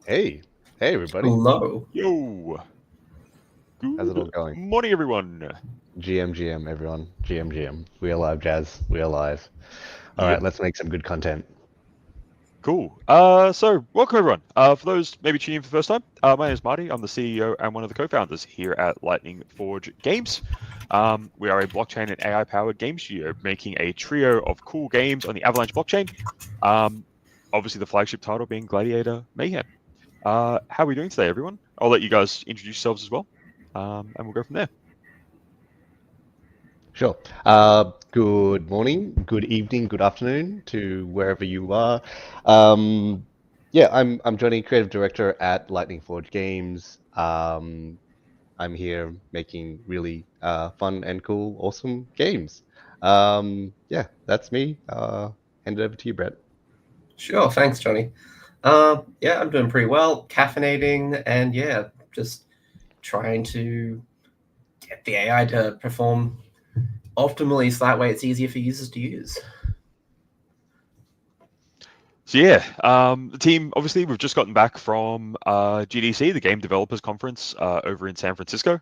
Hey, hey everybody. Hello. Yo. How's it all Good going? morning, everyone. GM, everyone. GM. We are live, Jazz. We are live. All right, Yep. let's make some good content. Cool. So welcome everyone. For those maybe tuning in for the first time, my name is Marty. I'm the CEO and one of the co-founders here at Lightning Forge Games. We are a blockchain and AI-powered game studio making a trio of cool games on the Avalanche blockchain. Obviously, the flagship title being Gladiator Mayhem. How are we doing today, everyone? I'll let you guys introduce yourselves as well, and we'll go from there. Sure. Good morning, good evening, good afternoon to wherever you are. Yeah, I'm Johnny, creative director at Lightning Forge Games. I'm here making really fun and cool, awesome games. Yeah, that's me. Hand it over to you, Brett. Sure, thanks, Johnny. Yeah, I'm doing pretty well, caffeinating, and yeah, just trying to get the AI to perform optimally so that way it's easier for users to use. So yeah, the team, obviously we've just gotten back from GDC, the Game Developers Conference over in San Francisco.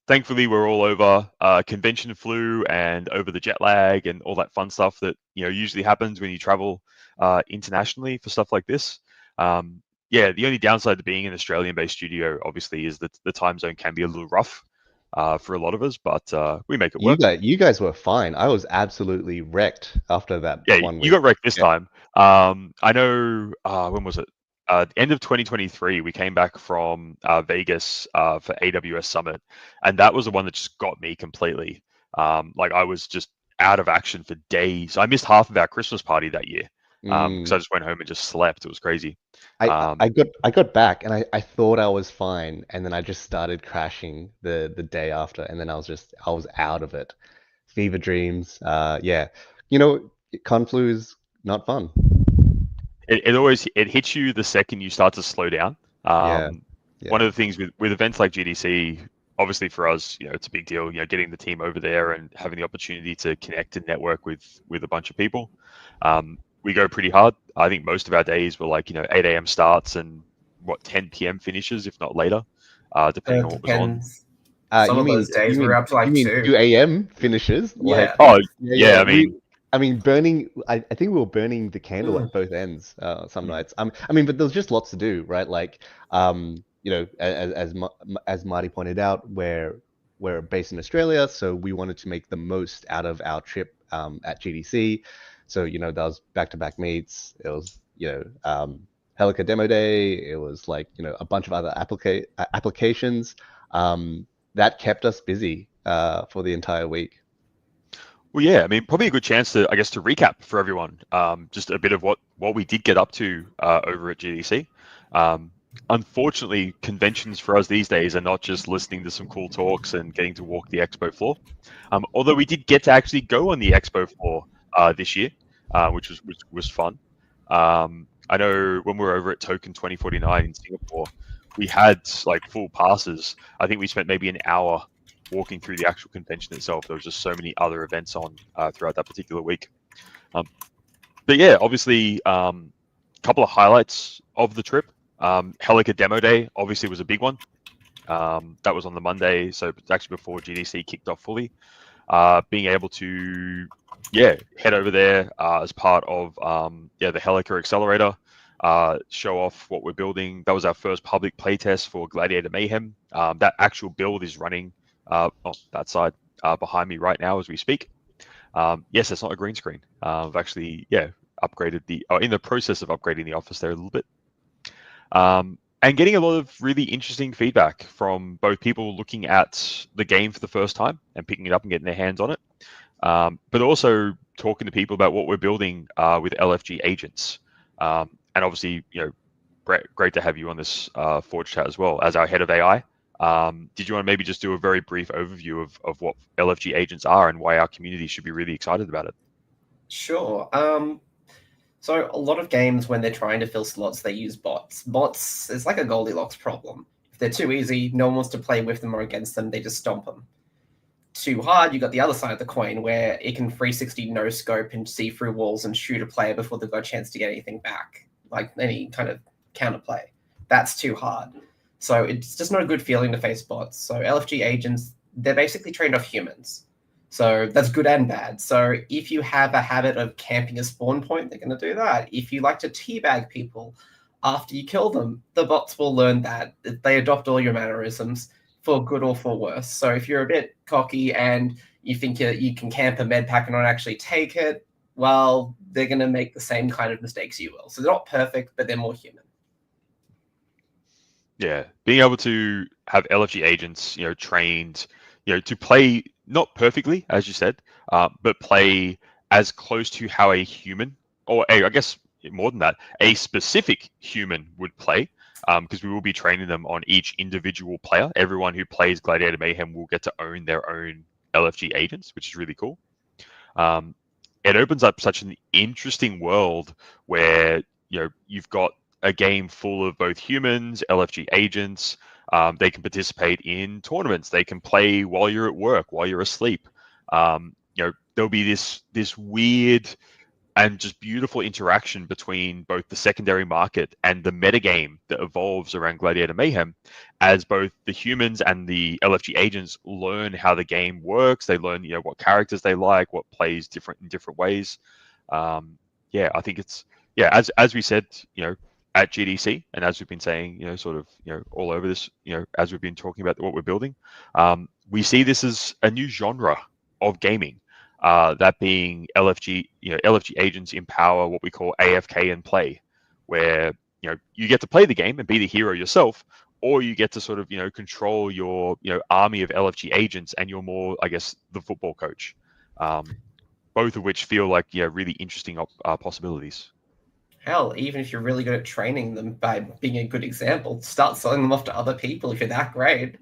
Thankfully, we're all over convention flu and over the jet lag and all that fun stuff that usually happens when you travel internationally for stuff like this. Yeah, the only downside to being an Australian-based studio, obviously, is that the time zone can be a little rough for a lot of us, but we make it work. You guys were fine. I was absolutely wrecked after that Yeah, one you week. got wrecked this Yeah. time. I know, when was it? End of 2023, we came back from Vegas for AWS Summit, and that was the one that just got me completely. Like I was just out of action for days. I missed half of our Christmas party that year because I just went home and just slept. It was crazy. I got back and I thought I was fine, and then I just started crashing the day after, and then I was out of it. Fever dreams. Yeah. Conflu is not fun. It hits you the second you start to slow down. Yeah. One Yeah. of the things with events like GDC, obviously for us, it's a big deal. Getting the team over there and having the opportunity to connect and network with a bunch of people. We go pretty hard. I think most of our days were like 8 a.m. starts and 10 p.m. finishes, if not later, depending on what was on. Depends. Some You of mean those days we're up to you like mean 2. 2 a.m. finishes? Like, Yeah. Oh yeah. yeah, I mean, burning. I think we were burning the candle Mm. at both ends some Mm. nights. I mean, but there's just lots to do, right? Like, as Marty pointed out, we're based in Australia, so we wanted to make the most out of our trip at GDC. So that was back-to-back meets. It was Helica demo day. It was like a bunch of other applications that kept us busy for the entire week. Well, yeah, I mean, probably a good chance to, I guess, to recap for everyone, just a bit of what we did get up to over at GDC. Unfortunately, conventions for us these days are not just listening to some cool talks and getting to walk the expo floor. Although we did get to actually go on the expo floor this year, which was fun. I know when we were over at Token 2049 in Singapore, we had like full passes. I think we spent maybe an hour walking through the actual convention itself. There was just so many other events on throughout that particular week. But yeah, obviously, a couple of highlights of the trip. Helica Demo Day obviously was a big one. That was on the Monday, so it's actually before GDC kicked off fully. Being able to, head over there as part of the Helica Accelerator, show off what we're building. That was our first public playtest for Gladiator Mayhem. That actual build is running on that side behind me right now as we speak. Yes, it's not a green screen. I've actually, upgraded in the process of upgrading the office there a little bit. And getting a lot of really interesting feedback from both people looking at the game for the first time and picking it up and getting their hands on it, but also talking to people about what we're building with LFG agents. And obviously, Brett, great to have you on this ForgeChat as well as our head of AI. Did you want to maybe just do a very brief overview of what LFG agents are and why our community should be really excited about it? Sure. So a lot of games, when they're trying to fill slots, they use bots. Bots is like a Goldilocks problem. If they're too easy, no one wants to play with them or against them, they just stomp them. Too hard, you got the other side of the coin where it can 360 no scope and see through walls and shoot a player before they've got a chance to get anything back, like any kind of counterplay. that's too hard. So it's just not a good feeling to face bots. So LFG agents, they're basically trained off humans. So that's good and bad. So if you have a habit of camping a spawn point, they're going to do that. If you like to teabag people after you kill them, the bots will learn that. They adopt all your mannerisms for good or for worse. So if you're a bit cocky and you think you can camp a med pack and not actually take it, well, they're going to make the same kind of mistakes you will. So they're not perfect, but they're more human. Yeah, being able to have LFG agents, trained, to play not perfectly, as you said, but play as close to how a human, or I guess more than that, a specific human would play, because we will be training them on each individual player. Everyone who plays Gladiator Mayhem will get to own their own LFG agents, which is really cool. It opens up such an interesting world where you've got a game full of both humans, LFG agents. They can participate in tournaments. They can play while you're at work, while you're asleep. There'll be this weird and just beautiful interaction between both the secondary market and the metagame that evolves around Gladiator Mayhem, as both the humans and the LFG agents learn how the game works. They learn, what characters they like, what plays different in different ways. I think it's as we said, at GDC, and as we've been saying, all over this, as we've been talking about what we're building, we see this as a new genre of gaming. That being LFG, LFG agents empower what we call AFK and play, where you get to play the game and be the hero yourself, or you get to sort of control your army of LFG agents, and you're more, I guess, the football coach. Both of which feel like really interesting possibilities. Hell, even if you're really good at training them by being a good example, start selling them off to other people if you're that great.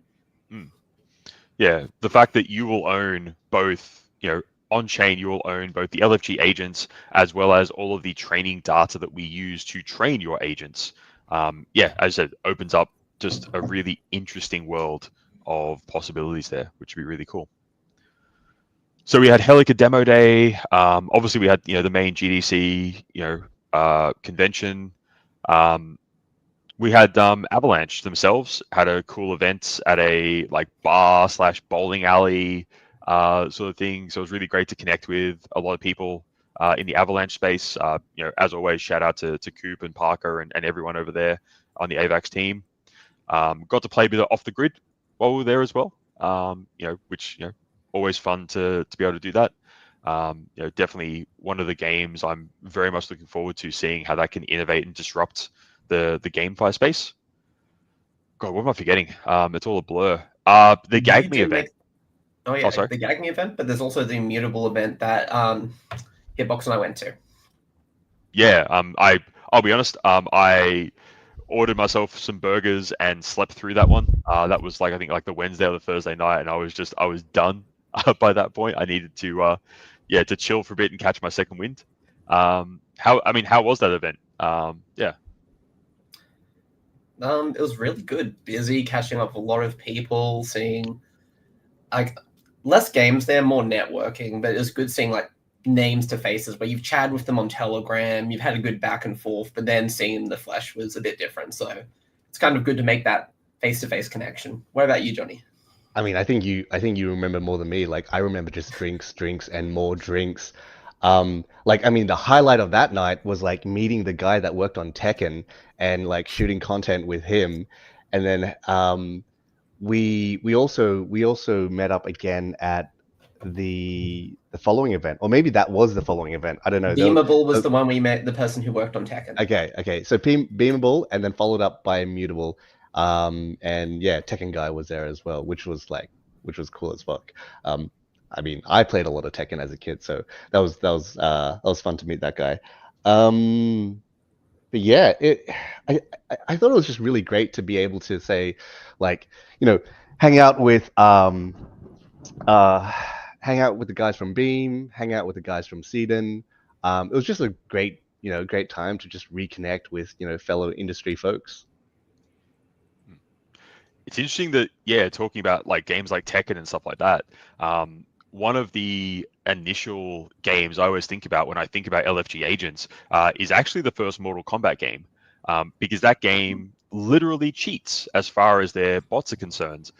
Yeah, the fact that you will own both, on chain, you will own both the LFG agents as well as all of the training data that we use to train your agents. As I said, opens up just a really interesting world of possibilities there, which would be really cool. So we had Helica Demo Day. Obviously, we had the main GDC convention. We had Avalanche themselves had a cool event at a bar / bowling alley sort of thing. So it was really great to connect with a lot of people in the Avalanche space. As always, shout out to Coop and Parker and everyone over there on the AVAX team. Got to play a bit of Off the Grid while we were there as well. Which always fun to be able to do that. Definitely one of the games I'm very much looking forward to seeing how that can innovate and disrupt the GameFi space. God, what am I forgetting? It's all a blur. The Gag Me event. The Gag Me event, but there's also the Immutable event that Hitbox and I went to. Yeah, I'll be honest. I ordered myself some burgers and slept through that one. That was I think the Wednesday or the Thursday night, and I was done by that point. I needed to chill for a bit and catch my second wind. How was that event? It was really good. Busy, catching up with a lot of people, seeing less games there, more networking, but it was good seeing names to faces where you've chatted with them on Telegram, you've had a good back and forth, but then seeing them in the flesh was a bit different. So it's kind of good to make that face-to-face connection. What about you, Johnny? I think you remember more than me. I remember just drinks, and more drinks. The highlight of that night was meeting the guy that worked on Tekken and shooting content with him, and then we also met up again at the following event, or maybe that was the following event. I don't know. Beamable was the one we met, the person who worked on Tekken. Okay. So Beamable, and then followed up by Immutable. Tekken guy was there as well, which was cool as fuck. I played a lot of Tekken as a kid, so that was fun to meet that guy. But yeah, I thought it was just really great to be able to say, hang out with the guys from Beam, hang out with the guys from Seedon. It was just a great time to just reconnect with fellow industry folks. It's interesting that talking about games like Tekken and stuff like that. One of the initial games I always think about when I think about LFG agents is actually the first Mortal Kombat game, because that game literally cheats as far as their bots are concerned.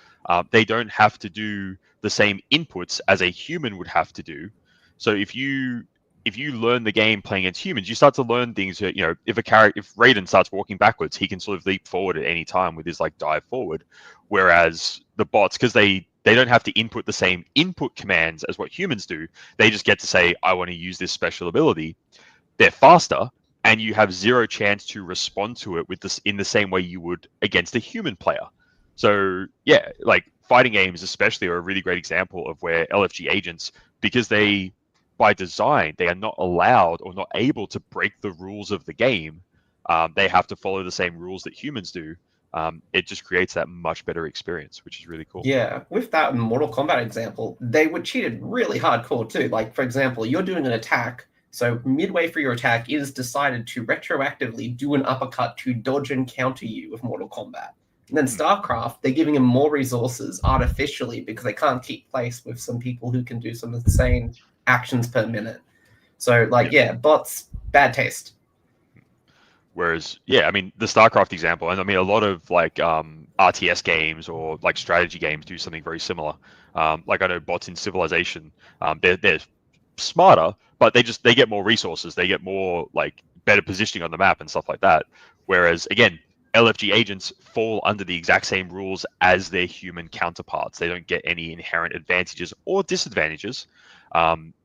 They don't have to do the same inputs as a human would have to do. So if you learn the game playing against humans, you start to learn things. If Raiden starts walking backwards, he can sort of leap forward at any time with his like dive forward. Whereas the bots, because they don't have to input the same input commands as what humans do, they just get to say, I want to use this special ability. They're faster, and you have zero chance to respond to it with this in the same way you would against a human player. So yeah, like fighting games especially are a really great example of where LFG agents, because they by design they are not allowed or not able to break the rules of the game. They have to follow the same rules that humans do. It just creates that much better experience, which is really cool. Yeah, with that Mortal Kombat example, they were cheated really hardcore too. Like, for example, you're doing an attack, so midway through your attack, it is decided to retroactively do an uppercut to dodge and counter you with Mortal Kombat. And then StarCraft, they're giving them more resources artificially because they can't keep pace with some people who can do some insane actions per minute. So, like, yeah, bots, bad taste. Whereas, yeah, I mean, the StarCraft example, and I mean, a lot of like RTS games or like strategy games do something very similar. Like I know bots in Civilization, they're smarter, but they get more resources, they get more like better positioning on the map and stuff like that. Whereas again, LFG agents fall under the exact same rules as their human counterparts. They don't get any inherent advantages or disadvantages.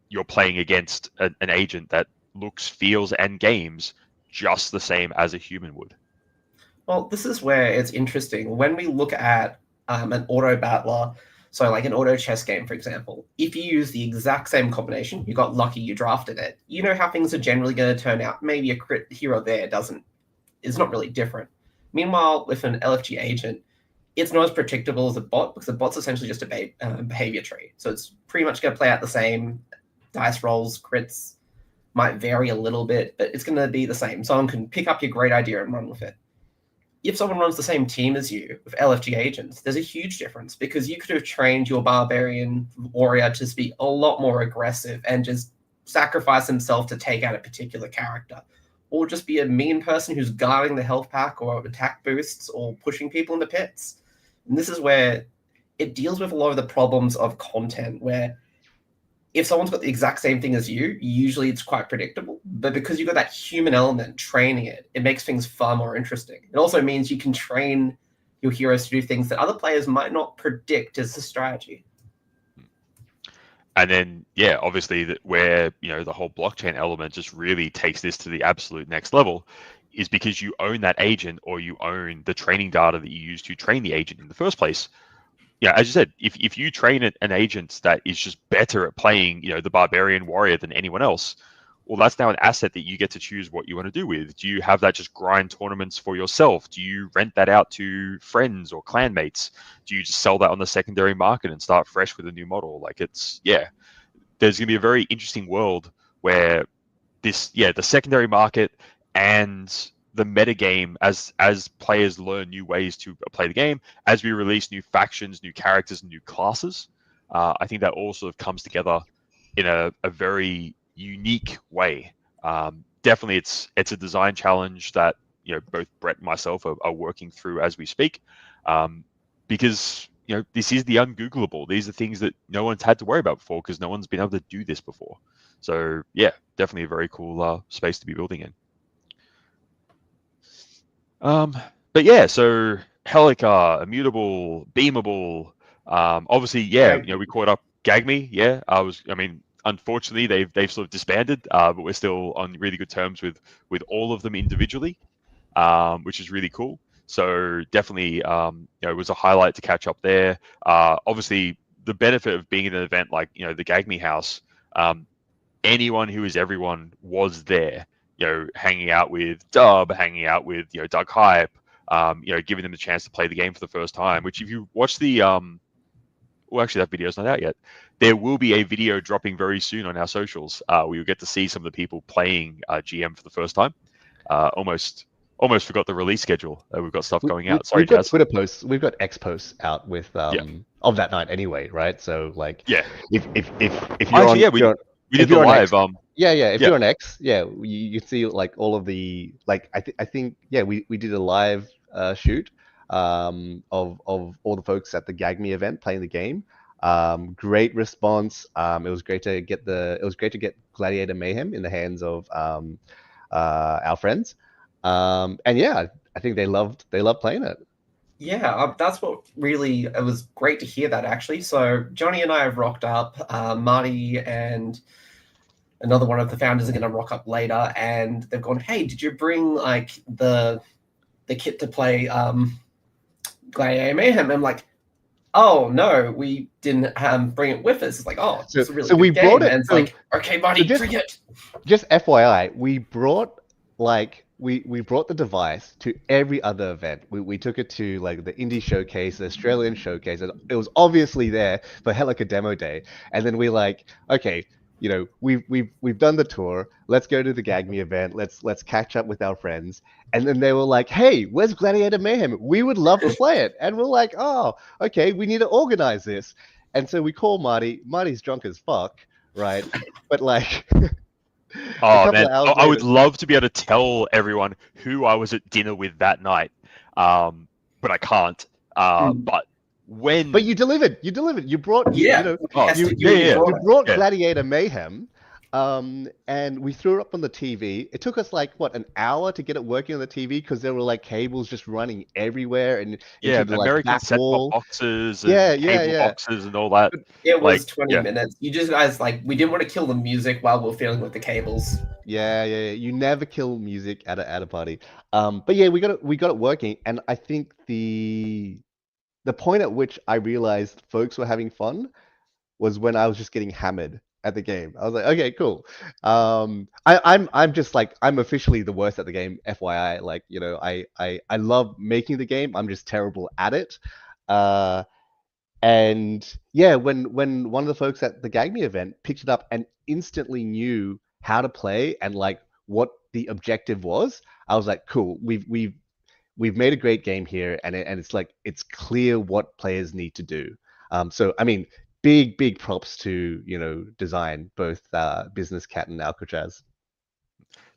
You're playing against an agent that looks, feels, and games just the same as a human would. Well, this is where it's interesting. When we look at an auto battler, so like an auto chess game, for example, if you use the exact same combination, you got lucky, you drafted it, you know how things are generally going to turn out. Maybe a crit here or there is not really different. Meanwhile, with an LFG agent, it's not as predictable as a bot because the bot's essentially just a behavior tree. So it's pretty much going to play out the same. Dice rolls, crits might vary a little bit, but it's going to be the same. Someone can pick up your great idea and run with it. If someone runs the same team as you with LFG agents, there's a huge difference because you could have trained your barbarian warrior to be a lot more aggressive and just sacrifice himself to take out a particular character, or just be a mean person who's guarding the health pack or attack boosts or pushing people in the pits. And this is where it deals with a lot of the problems of content where if someone's got the exact same thing as you, usually it's quite predictable. But because you've got that human element training it, it makes things far more interesting. It also means you can train your heroes to do things that other players might not predict as a strategy. And then, yeah, obviously where, the whole blockchain element just really takes this to the absolute next level is because you own that agent or you own the training data that you use to train the agent in the first place. Yeah, as you said, if you train an agent that is just better at playing, the barbarian warrior than anyone else, well, that's now an asset that you get to choose what you want to do with. Do you have that just grind tournaments for yourself? Do you rent that out to friends or clanmates? Do you just sell that on the secondary market and start fresh with a new model? Like there's going to be a very interesting world where the secondary market and the metagame as players learn new ways to play the game, as we release new factions, new characters, new classes. I think that all sort of comes together in a very unique way. Definitely, it's a design challenge that both Brett and myself are working through as we speak, because this is the ungoogleable. These are things that no one's had to worry about before because no one's been able to do this before. So yeah, definitely a very cool space to be building in. But yeah, so Helica, Immutable, Beamable, obviously, we caught up Gagme. Yeah, unfortunately, they've sort of disbanded, but we're still on really good terms with all of them individually, which is really cool. So definitely, it was a highlight to catch up there. Obviously, the benefit of being in an event like the Gagme House, anyone who is everyone was there. Hanging out with Dub, hanging out with Doug Hype, giving them the chance to play the game for the first time. Which, if you watch the well, actually, that video's not out yet. There will be a video dropping very soon on our socials. We will get to see some of the people playing GM for the first time. Almost forgot the release schedule. We've got stuff going out. Sorry, we've got Jazz. Twitter posts. We've got X posts out with of that night anyway, right? So like, if you're we did the live. If you're on X, you see like all of the I think we did a live shoot of all the folks at the Gag Me event playing the game. Great response. It was great to get Gladiator Mayhem in the hands of our friends. And yeah, I think they loved playing it. Yeah, that's what really, it was great to hear that actually. So Johnny and I have rocked up. Marty and another one of the founders are going to rock up later, and they've gone, "Hey, did you bring like the kit to play Gladiator Mayhem?" I'm like, "Oh no, we didn't bring it with us." It's like, "Oh, it's a really so good we game." brought it. And it's like, "Okay, buddy, bring it." Just FYI, we brought we brought the device to every other event. We took it to like the indie showcase, the Australian showcase. It was obviously there for Helica Demo Day, and then we like, okay, you know, we've done the tour. Let's go to the Gag Me event. Let's catch up with our friends. And then they were like, "Hey, where's Gladiator Mayhem? We would love to play it." And we're like, "Oh, okay, we need to organize this." And so we call Marty. Marty's drunk as fuck, right? But like. Oh man, I would love to be able to tell everyone who I was at dinner with that night, but I can't. But you delivered. You brought. Yeah. You brought Gladiator Mayhem, and we threw it up on the TV. It took us like what, an hour to get it working on the TV because there were like cables just running everywhere and yeah, the, American like, set-top boxes and cable boxes and all that. It was 20 minutes. You just guys we didn't want to kill the music while we're feeling with the cables. Yeah. You never kill music at a party. But yeah, we got it working, and I think the point at which I realized folks were having fun was when I was just getting hammered at the game. I was like, okay, cool. I'm just like, I'm officially the worst at the game, FYI. Like, you know, I love making the game. I'm just terrible at it. And yeah, when one of the folks at the Gag Me event picked it up and instantly knew how to play and like what the objective was, I was like, cool. We've made a great game here, and it's like it's clear what players need to do. So I mean, big props to, you know, design, both Business Cat and Alcatraz.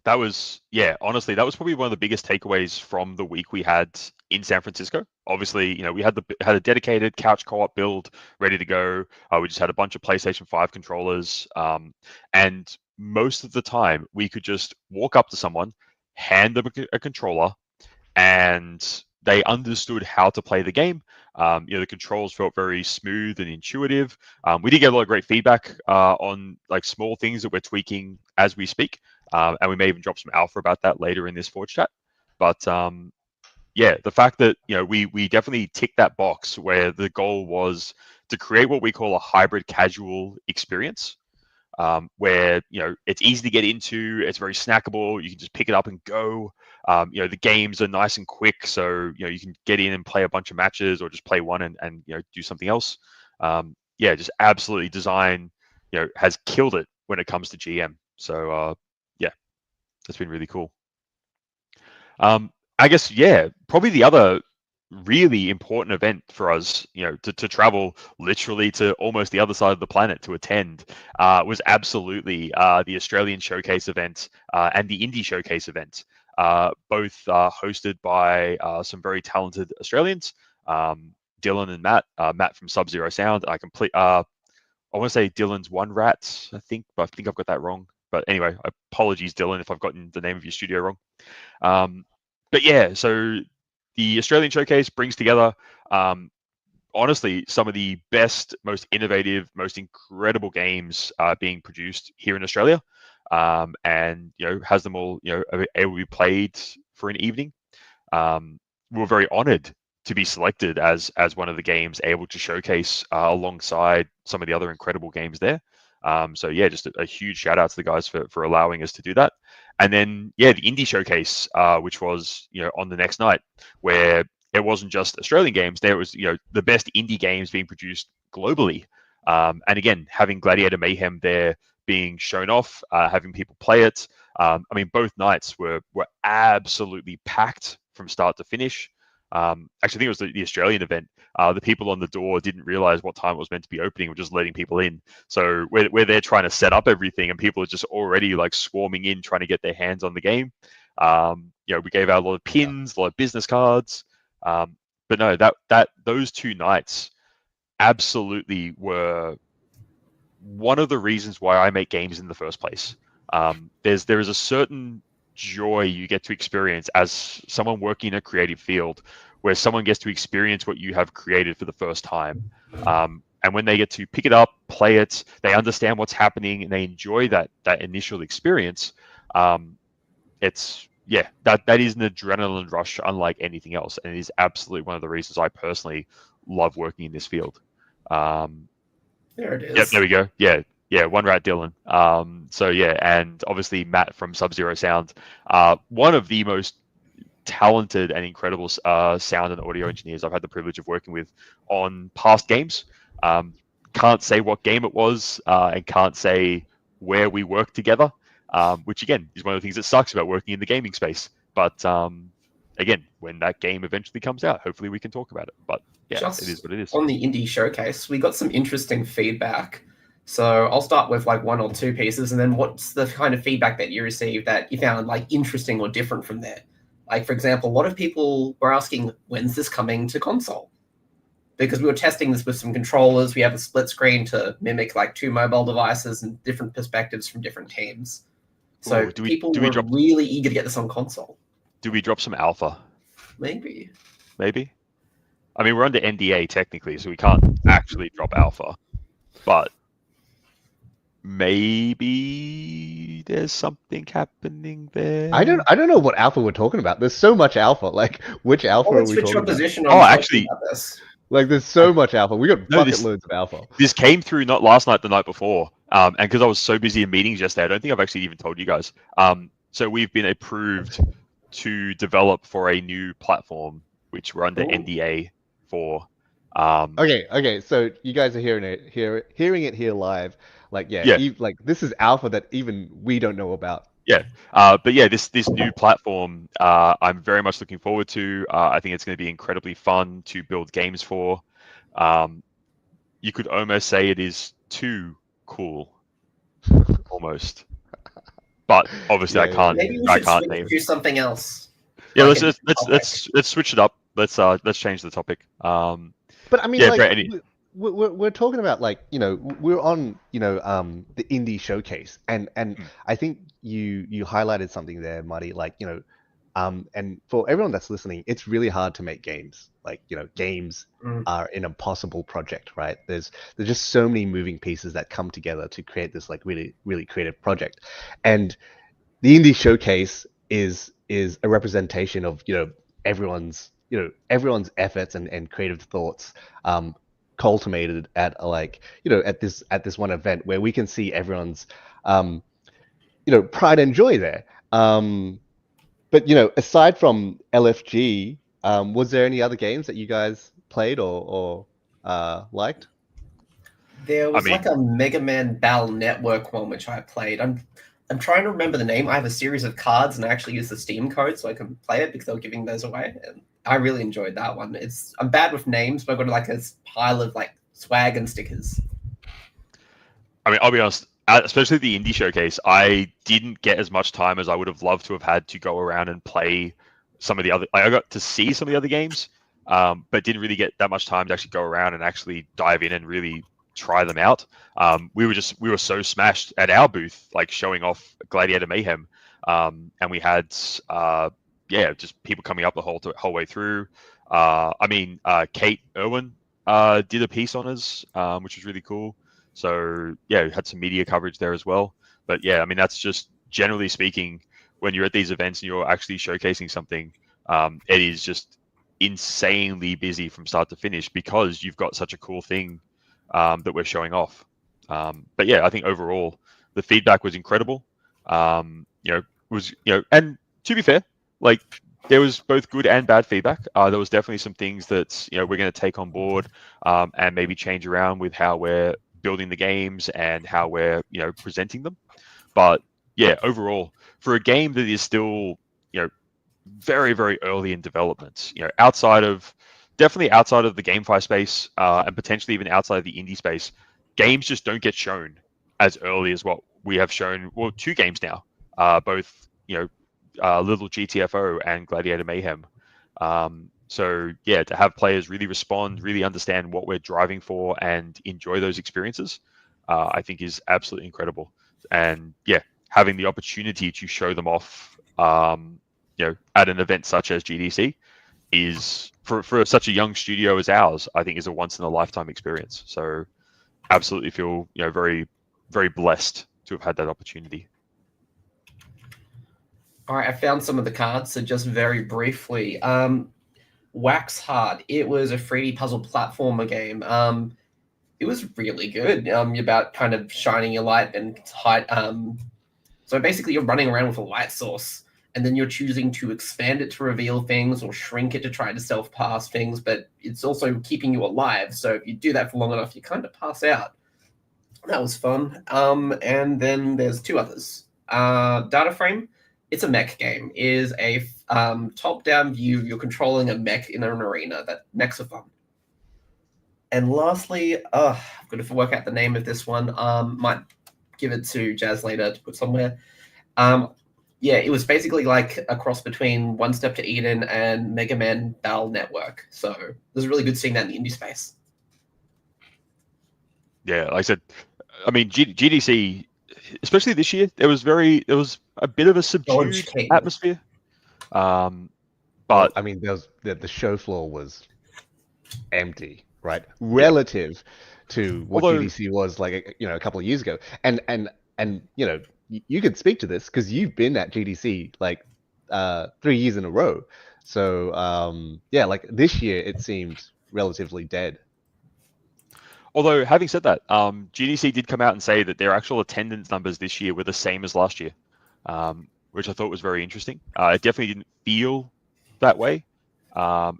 That was, yeah, honestly, that was probably one of the biggest takeaways from the week we had in San Francisco. Obviously, you know, we had a dedicated couch co-op build ready to go. We just had a bunch of PlayStation 5 controllers, and most of the time we could just walk up to someone, hand them a controller, and they understood how to play the game. You know, the controls felt very smooth and intuitive. We did get a lot of great feedback on like small things that we're tweaking as we speak. And we may even drop some alpha about that later in this ForgeChat. But yeah, the fact that, you know, we definitely ticked that box where the goal was to create what we call a hybrid casual experience, where, you know, it's easy to get into, it's very snackable, you can just pick it up and go. You know, the games are nice and quick, so, you know, you can get in and play a bunch of matches or just play one and you know, do something else. Yeah, just absolutely design, you know, has killed it when it comes to GM. So yeah, that's been really cool. I guess, yeah, probably the other really important event for us, you know, to travel literally to almost the other side of the planet to attend was absolutely the Australian Showcase event and the Indie Showcase event, both hosted by some very talented Australians, Dylan and Matt. Matt from Sub-Zero Sound. I want to say Dylan's One Rat, I think, but I think I've got that wrong. But anyway, apologies, Dylan, if I've gotten the name of your studio wrong. But yeah, so the Australian Showcase brings together, honestly, some of the best, most innovative, most incredible games being produced here in Australia, and, you know, has them all, you know, able to be played for an evening. We're very honoured to be selected as one of the games able to showcase alongside some of the other incredible games there. So yeah, just a huge shout out to the guys for allowing us to do that. And then, yeah, the Indie Showcase, which was, you know, on the next night, where it wasn't just Australian games. There was, you know, the best indie games being produced globally. And again, having Gladiator Mayhem there being shown off, having people play it. I mean, both nights were absolutely packed from start to finish. Actually, I think it was the Australian event. The people on the door didn't realize what time it was meant to be opening. We're just letting people in. So we're there trying to set up everything, and people are just already like swarming in, trying to get their hands on the game. You know, we gave out a lot of pins, a lot of business cards. But no, those 2 nights absolutely were one of the reasons why I make games in the first place. There is a certain joy you get to experience as someone working in a creative field, where someone gets to experience what you have created for the first time. And when they get to pick it up, play it, they understand what's happening, and they enjoy that initial experience. It's that is an adrenaline rush unlike anything else, and it is absolutely one of the reasons I personally love working in this field. There it is. Yep, there we go. Yeah, one rat Dylan. So yeah, and obviously Matt from Sub-Zero Sound, one of the most talented and incredible sound and audio engineers I've had the privilege of working with on past games. Can't say what game it was, and can't say where we worked together, which again is one of the things that sucks about working in the gaming space. But again, when that game eventually comes out, hopefully we can talk about it. But yeah, Just it is what it is. on the indie showcase, we got some interesting feedback. So I'll start with like 1 or 2 pieces, and then what's the kind of feedback that you received that you found like interesting or different from there? Like, for example, a lot of people were asking, when's this coming to console? Because we were testing this with some controllers. We have a split screen to mimic like 2 mobile devices and different perspectives from different teams. So people were really eager to get this on console. Do we drop some alpha? Maybe. I mean, we're under NDA technically, so we can't actually drop alpha. But maybe there's something happening there. I don't know what alpha we're talking about. There's so much alpha. Like, which alpha are we talking about? Oh, actually, like, there's so much alpha. We got bucket loads of alpha. This came through not last night, the night before, and because I was so busy in meetings yesterday, I don't think I've actually even told you guys. So we've been approved to develop for a new platform, which we're under NDA for. Okay. So you guys are hearing it here live. Like, like this is alpha that even we don't know about. Yeah, but yeah, this new platform, I'm very much looking forward to. I think it's going to be incredibly fun to build games for. You could almost say it is too cool, almost. But obviously, I can't. Maybe we should switch to something else. Yeah, let's switch it up. Let's change the topic. But I mean, yeah, like, we're talking about, like, we're on the indie showcase, and I think you highlighted something there, Marty. Like, and for everyone that's listening, it's really hard to make games. Like, games are an impossible project, right? There's just so many moving pieces that come together to create this like really creative project, and the indie showcase is a representation of everyone's efforts and creative thoughts culminated at at this one event where we can see everyone's pride and joy there. But aside from LFG, was there any other games that you guys played or liked? There was like a Mega Man Battle Network one which I played. I'm trying to remember the name. I have a series of cards, and I actually used the Steam code so I can play it because they were giving those away. And I really enjoyed that one. I'm bad with names, but I've got like a pile of like swag and stickers. I mean, I'll be honest, especially the indie showcase, I didn't get as much time as I would have loved to have had to go around and play some of the other. Like, I got to see some of the other games, but didn't really get that much time to actually go around and actually dive in and really try them out. We were so smashed at our booth, like showing off Gladiator Mayhem, and we had just people coming up the whole way through. Kate Irwin did a piece on us, which was really cool. So yeah, we had some media coverage there as well. But yeah, I mean, that's just generally speaking, when you're at these events and you're actually showcasing something, it is just insanely busy from start to finish because you've got such a cool thing that we're showing off. But yeah, I think overall the feedback was incredible. And to be fair, like, there was both good and bad feedback. There was definitely some things that we're going to take on board and maybe change around with how we're building the games and how we're presenting them. But yeah, overall, for a game that is still very, very early in development, definitely outside of the GameFi space and potentially even outside of the indie space, games just don't get shown as early as what we have shown. Well, 2 games now, both Little GTFO and Gladiator Mayhem. So yeah, to have players really respond, really understand what we're driving for, and enjoy those experiences, I think is absolutely incredible. And yeah, having the opportunity to show them off, at an event such as GDC is for such a young studio as ours, I think is a once in a lifetime experience. So absolutely feel very very blessed to have had that opportunity. All right, I found some of the cards. So just very briefly, Wax Hard. It was a 3D puzzle platformer game. It was really good. You're about kind of shining your light and hide. So basically, you're running around with a light source, and then you're choosing to expand it to reveal things or shrink it to try to self-pass things. But it's also keeping you alive. So if you do that for long enough, you kind of pass out. That was fun. And then there's two others. Data Frame. It's a mech game. It is a top-down view. You're controlling a mech in an arena. That mechs are fun. And lastly, I've got to work out the name of this one. Might give it to Jazz later to put somewhere. Yeah, it was basically like a cross between One Step to Eden and Mega Man Battle Network. So it was really good seeing that in the indie space. Yeah, like I said, I mean GDC, especially this year, there was a bit of a subdued atmosphere. But well, I mean, the show floor was empty, right? Relative to what GDC was like, a couple of years ago. And you could speak to this because you've been at GDC like 3 years in a row. So yeah, like this year it seemed relatively dead. Although having said that, GDC did come out and say that their actual attendance numbers this year were the same as last year, which I thought was very interesting. It definitely didn't feel that way,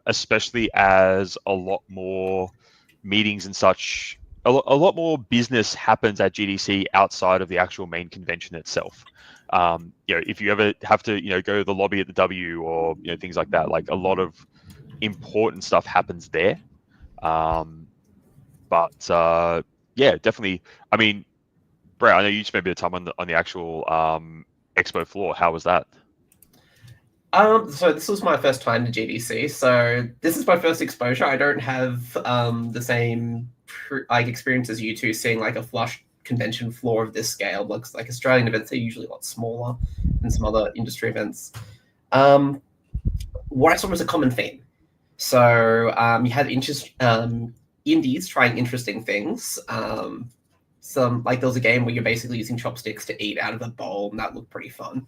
especially as a lot more meetings and such, a lot more business happens at GDC outside of the actual main convention itself. If you ever have to, go to the lobby at the W or things like that, like a lot of important stuff happens there. But yeah, definitely. I mean, Brett, I know you spent a bit of time on the actual expo floor. How was that? So this was my first time to GDC. So this is my first exposure. I don't have the same experience as you two, seeing like a flush convention floor of this scale. Looks like Australian events are usually a lot smaller than some other industry events. What I saw was a common theme. So you had indies trying interesting things. There was a game where you're basically using chopsticks to eat out of a bowl, and that looked pretty fun.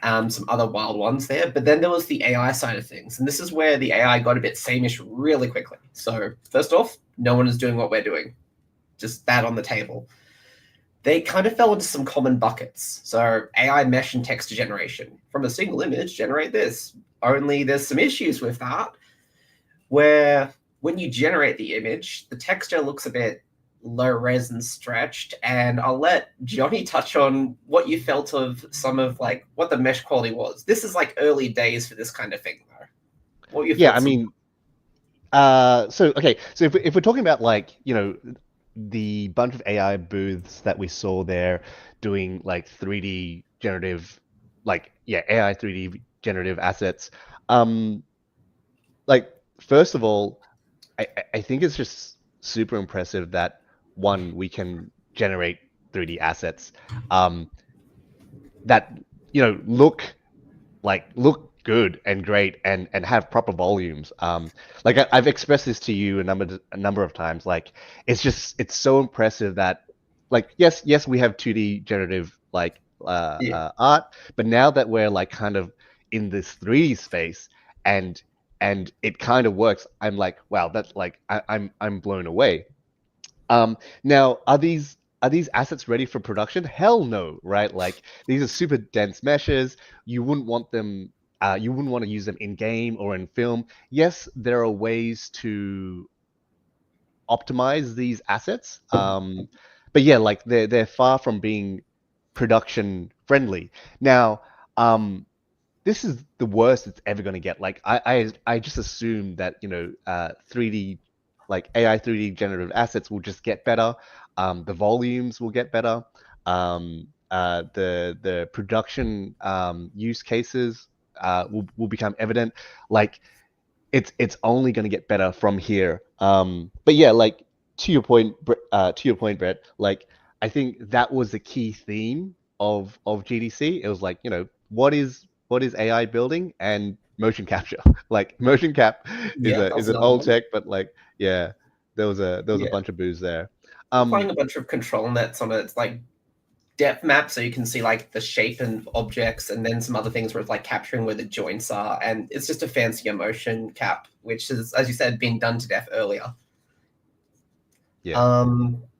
Some other wild ones there. But then there was the AI side of things. And this is where the AI got a bit sameish really quickly. So first off, no one is doing what we're doing. Just that on the table. They kind of fell into some common buckets. So AI mesh and text generation. From a single image, generate this. Only there's some issues with that, where when you generate the image, the texture looks a bit low res and stretched. And I'll let Johnny touch on what you felt of some of like what the mesh quality was. This is like early days for this kind of thing, though. What you I mean, so if we're talking about like the bunch of AI booths that we saw there doing like 3D generative, AI 3D generative assets, like first of all, I think it's just super impressive that one, we can generate 3D assets that look good and great and have proper volumes. Like I've expressed this to you a number of times. Like it's so impressive that yes we have 2D generative art, but now that we're like kind of in this 3D space and it kind of works, I'm like, wow, that's like I'm blown away. Now, are these assets ready for production? Hell no, right? Like these are super dense meshes. You wouldn't want them. You wouldn't want to use them in game or in film. Yes, there are ways to optimize these assets, but yeah, like they're far from being production friendly. Now, this is the worst it's ever going to get. Like I just assume that 3D like AI 3D generative assets will just get better. The volumes will get better. The production use cases will become evident. Like it's only going to get better from here. But yeah, like to your point, Brett. Like I think that was the key theme of GDC. It was like, what is AI building and motion capture. Like motion cap is Yeah, a that's is an another old one. tech, but like yeah, there was a Yeah, bunch of booze there. applying a bunch of control nets on it. It's like depth map, so you can see like the shape of objects, and then some other things where it's like capturing where the joints are, and it's just a fancier motion cap, which is, as you said, been done to death earlier. Yeah.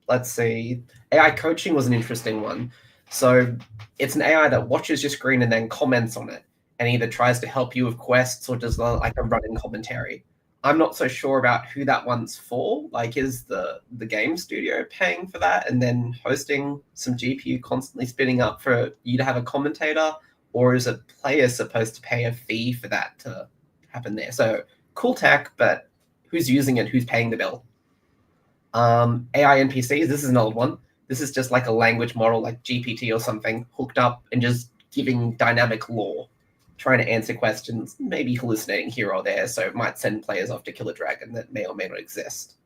Let's see. AI coaching was an interesting one. So it's an AI that watches your screen and then comments on it, and either tries to help you with quests or does like a running commentary. I'm not so sure about who that one's for. Like, is the game studio paying for that and then hosting some GPU constantly spinning up for you to have a commentator, or is a player supposed to pay a fee for that to happen there? So cool tech, but who's using it? Who's paying the bill? AI NPCs, this is an old one. This is just like a language model like GPT or something hooked up and just giving dynamic lore, trying to answer questions, maybe hallucinating here or there, so it might send players off to kill a dragon that may or may not exist.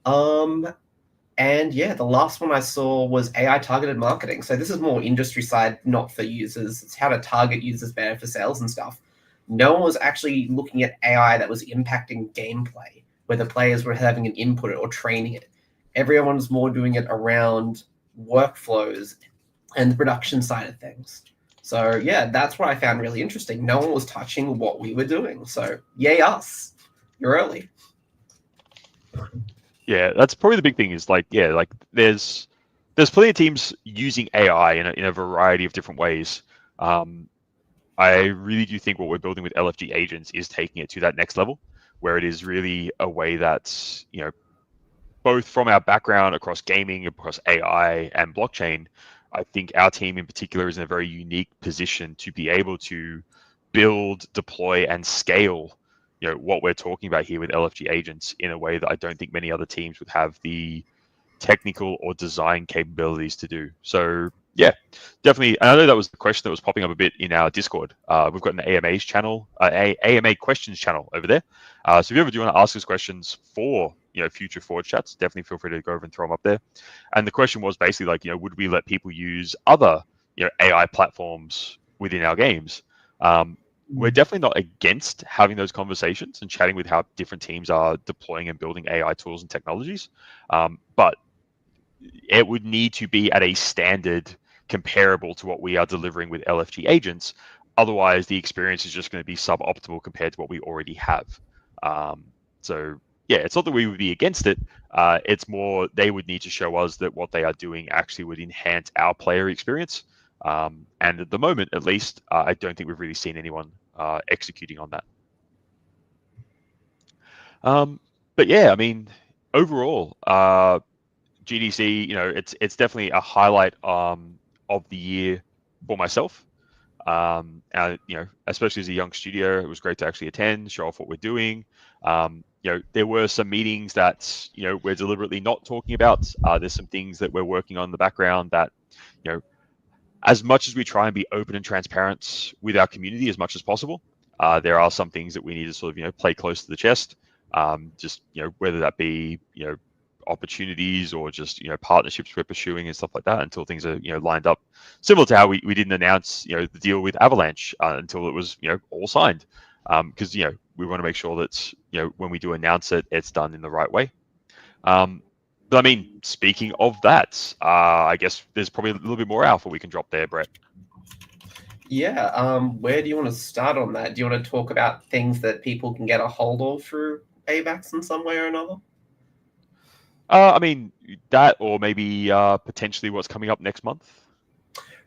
And yeah, the last one I saw was AI targeted marketing. So this is more industry side, not for users. It's how to target users better for sales and stuff. No one was actually looking at AI that was impacting gameplay, where the players were having an input or training it. Everyone was more doing it around workflows and the production side of things. So yeah, that's what I found really interesting. No one was touching what we were doing. So yay us. You're early. Yeah, that's probably the big thing. Is like, yeah, like there's plenty of teams using AI in a variety of different ways. I really do think what we're building with LFG agents is taking it to that next level, where it is really a way that's, both from our background across gaming, across AI and blockchain. I think our team in particular is in a very unique position to be able to build, deploy, and scale, what we're talking about here with LFG agents in a way that I don't think many other teams would have the technical or design capabilities to do. So yeah, definitely. And I know that was the question that was popping up a bit in our Discord. We've got an AMA's channel, AMA questions channel over there. So if you ever do want to ask us questions for future Forge chats, definitely feel free to go over and throw them up there. And the question was basically like, would we let people use other AI platforms within our games? We're definitely not against having those conversations and chatting with how different teams are deploying and building AI tools and technologies. But it would need to be at a standard comparable to what we are delivering with LFG agents. Otherwise, the experience is just going to be suboptimal compared to what we already have. So yeah, it's not that we would be against it. It's more they would need to show us that what they are doing actually would enhance our player experience. And at the moment, at least, I don't think we've really seen anyone executing on that. But yeah, I mean, overall, GDC, it's definitely a highlight of the year for myself. And especially as a young studio, it was great to actually attend, show off what we're doing. There were some meetings that we're deliberately not talking about. There's some things that we're working on in the background that as much as we try and be open and transparent with our community as much as possible, there are some things that we need to sort of play close to the chest. Just whether that be opportunities or just partnerships we're pursuing and stuff like that until things are lined up, similar to how we didn't announce the deal with Avalanche until it was all signed, because we want to make sure that when we do announce it, it's done in the right way. But I mean, speaking of that, I guess there's probably a little bit more alpha we can drop there, Brett. Yeah, where do you want to start on that? Do you want to talk about things that people can get a hold of through AVAX in some way or another? I mean, that, or maybe potentially what's coming up next month.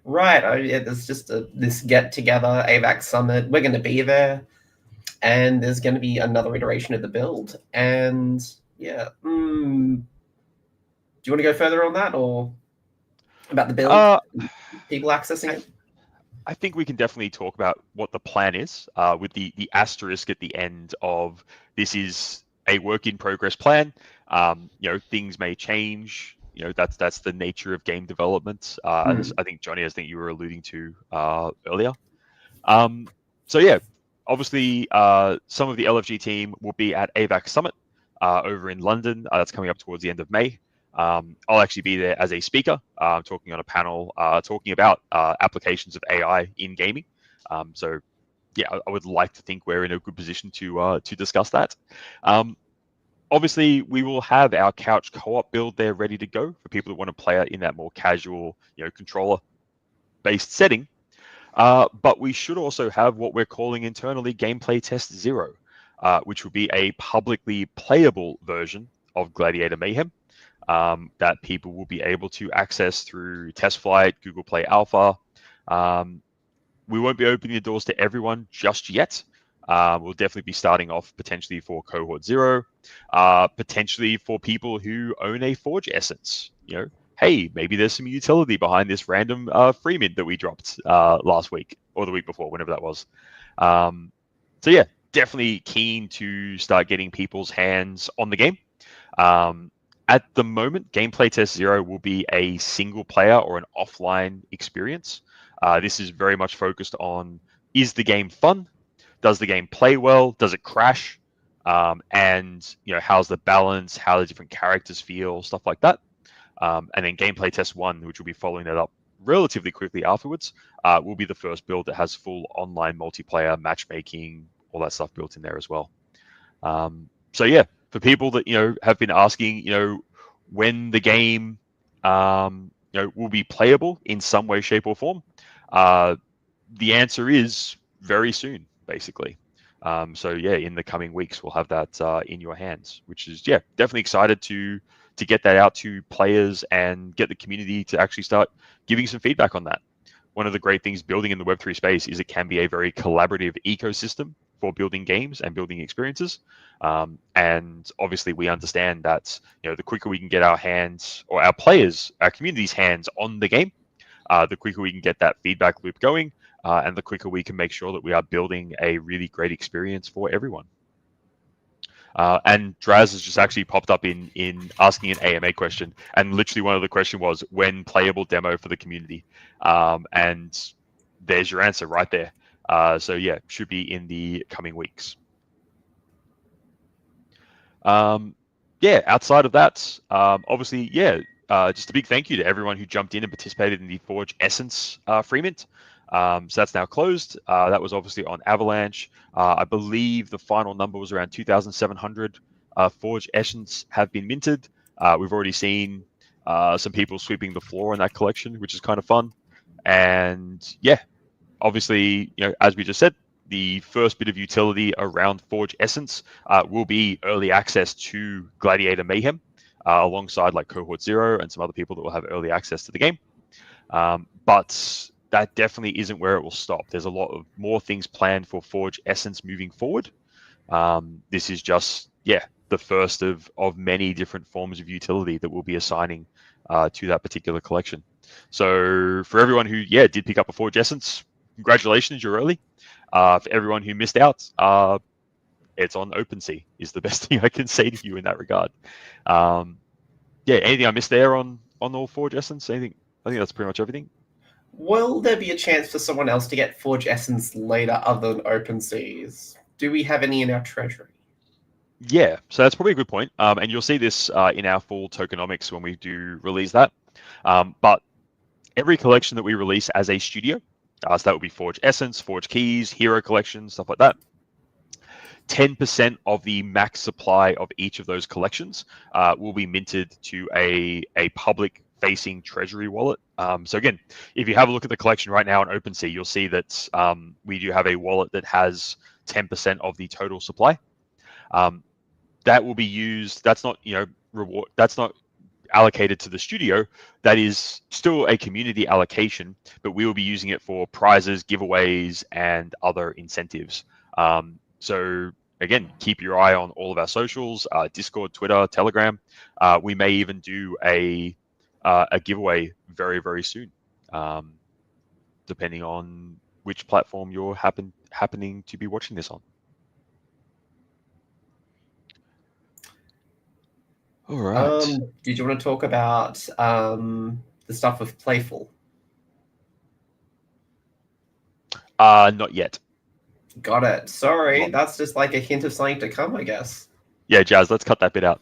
Right. Yeah, there's just this get together, AVAX Summit. We're going to be there, and there's going to be another iteration of the build. And yeah, do you want to go further on that, or about the build, people accessing it? I think we can definitely talk about what the plan is, with the asterisk at the end of this is a work in progress plan. Things may change. That's the nature of game development. I think Johnny, I think you were alluding to earlier. So yeah, obviously, some of the LFG team will be at AVAC Summit over in London. That's coming up towards the end of May. I'll actually be there as a speaker, talking on a panel, talking about applications of AI in gaming. So, yeah, I would like to think we're in a good position to discuss that. Obviously, we will have our couch co-op build there ready to go for people that want to play it in that more casual, controller-based setting. But we should also have what we're calling internally Gameplay Test 0, which will be a publicly playable version of Gladiator Mayhem that people will be able to access through Test Flight, Google Play Alpha. We won't be opening the doors to everyone just yet. We'll definitely be starting off potentially for Cohort 0, potentially for people who own a Forge Essence. Hey, maybe there's some utility behind this random free mint that we dropped last week or the week before, whenever that was. So yeah, definitely keen to start getting people's hands on the game. At the moment, Gameplay Test 0 will be a single player or an offline experience. This is very much focused on, is the game fun? Does the game play well? Does it crash? And how's the balance? How the different characters feel? Stuff like that. And then Gameplay Test 1, which will be following that up relatively quickly afterwards, will be the first build that has full online multiplayer, matchmaking, all that stuff built in there as well. So yeah, for people that have been asking, when the game will be playable in some way, shape, or form, the answer is very soon, basically. So yeah, in the coming weeks, we'll have that in your hands, which is definitely excited to get that out to players and get the community to actually start giving some feedback on that. One of the great things building in the Web3 space is it can be a very collaborative ecosystem for building games and building experiences. And obviously we understand that, the quicker we can get our hands or our players, our community's hands on the game, the quicker we can get that feedback loop going, and the quicker we can make sure that we are building a really great experience for everyone. And Draz has just actually popped up in asking an AMA question, and literally one of the question was, when playable demo for the community? And there's your answer right there. So yeah, should be in the coming weeks. Outside of that, obviously, just a big thank you to everyone who jumped in and participated in the Forge Essence free mint. So that's now closed. That was obviously on Avalanche. I believe the final number was around 2,700 Forge Essence have been minted. We've already seen some people sweeping the floor in that collection, which is kind of fun. And yeah, obviously, as we just said, the first bit of utility around Forge Essence will be early access to Gladiator Mayhem, alongside like Cohort 0 and some other people that will have early access to the game. But that definitely isn't where it will stop. There's a lot of more things planned for Forge Essence moving forward. This is just, the first of many different forms of utility that we'll be assigning to that particular collection. So for everyone who, did pick up a Forge Essence, congratulations, you're early. For everyone who missed out, it's on OpenSea is the best thing I can say to you in that regard. Anything I missed there on all Forge Essence? Anything? I think that's pretty much everything. Will there be a chance for someone else to get Forge Essence later other than OpenSeas? Do we have any in our treasury? Yeah, so that's probably a good point. And you'll see this in our full tokenomics when we do release that. But every collection that we release as a studio, so that would be Forge Essence, Forge Keys, Hero Collection, stuff like that. 10% of the max supply of each of those collections will be minted to a public-facing treasury wallet. So again, if you have a look at the collection right now on OpenSea, you'll see that we do have a wallet that has 10% of the total supply. That will be used. That's not reward. That's not allocated to the studio. That is still a community allocation, but we will be using it for prizes, giveaways, and other incentives. So again, keep your eye on all of our socials, Discord, Twitter, Telegram. We may even do a giveaway very, very soon, depending on which platform you're happening to be watching this on. All right. Did you want to talk about the stuff with Playful? Not yet. Got it. Sorry, Well- that's just like a hint of something to come, I guess. Yeah, Jazz, let's cut that bit out.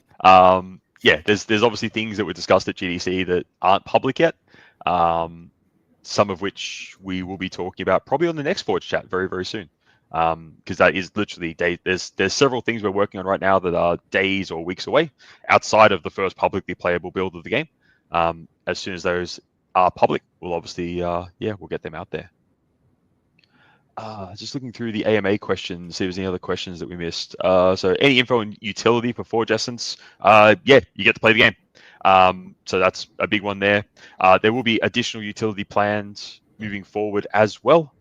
Yeah, there's obviously things that were discussed at GDC that aren't public yet. Some of which we will be talking about probably on the next ForgeChat very, very soon. Because that is literally there's several things we're working on right now that are days or weeks away outside of the first publicly playable build of the game. As soon as those are public, we'll obviously we'll get them out there. Just looking through the AMA questions, see if there's any other questions that we missed. So any info on utility for Forge Essence? Yeah, you get to play the game. So that's a big one there. There will be additional utility plans moving forward as well.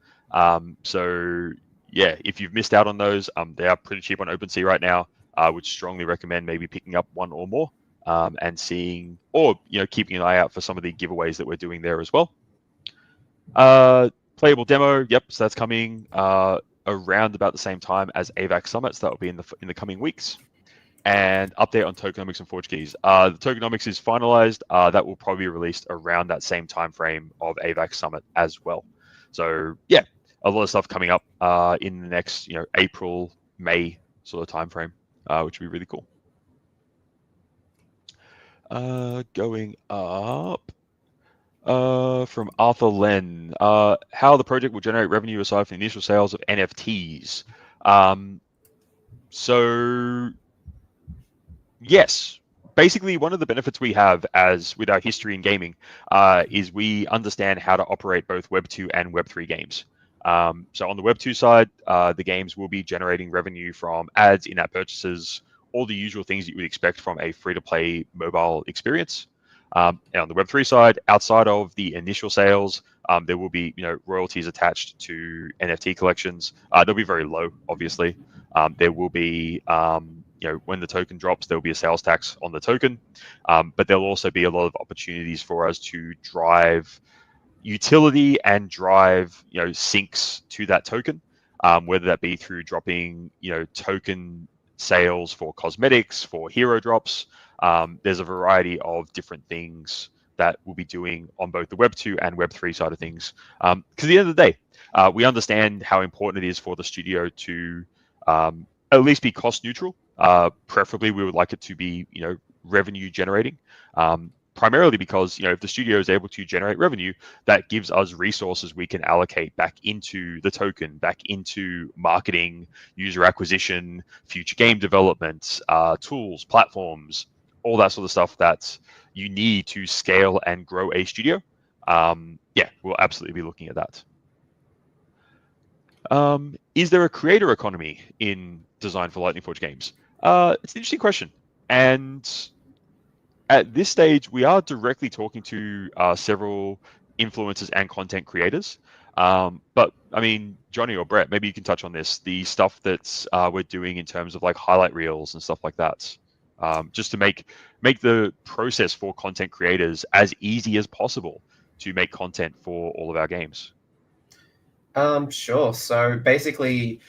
So yeah, if you've missed out on those, they are pretty cheap on OpenSea right now. I would strongly recommend maybe picking up one or more and seeing, or keeping an eye out for some of the giveaways that we're doing there as well. Playable demo, yep. So that's coming around about the same time as AVAX Summit. So that will be in the coming weeks. And update on tokenomics and forge keys. The tokenomics is finalized. That will probably be released around that same time frame of AVAX Summit as well. So yeah, a lot of stuff coming up in the next April, May sort of time frame, which would be really cool. Going up. From Arthur Len, how the project will generate revenue aside from the initial sales of NFTs. So yes, basically one of the benefits we have as with our history in gaming is we understand how to operate both Web 2 and Web 3 games. So on the Web 2 side, the games will be generating revenue from ads, in-app purchases, all the usual things that you would expect from a free-to-play mobile experience. And on the Web3 side, outside of the initial sales, there will be royalties attached to NFT collections. They'll be very low, obviously. There will be when the token drops, there will be a sales tax on the token, but there'll also be a lot of opportunities for us to drive utility and drive syncs to that token, whether that be through dropping token sales for cosmetics, for hero drops. There's a variety of different things that we'll be doing on both the Web 2 and Web 3 side of things. Because at the end of the day, we understand how important it is for the studio to at least be cost neutral. Preferably, we would like it to be revenue generating. Primarily because if the studio is able to generate revenue, that gives us resources we can allocate back into the token, back into marketing, user acquisition, future game development, tools, platforms, all that sort of stuff that you need to scale and grow a studio. We'll absolutely be looking at that. Is there a creator economy in design for Lightning Forge games? It's an interesting question. And at this stage, we are directly talking to several influencers and content creators. But I mean, Johnny or Brett, maybe you can touch on this, the stuff that we're doing in terms of like highlight reels and stuff like that. Just to make the process for content creators as easy as possible to make content for all of our games. Sure. So basically,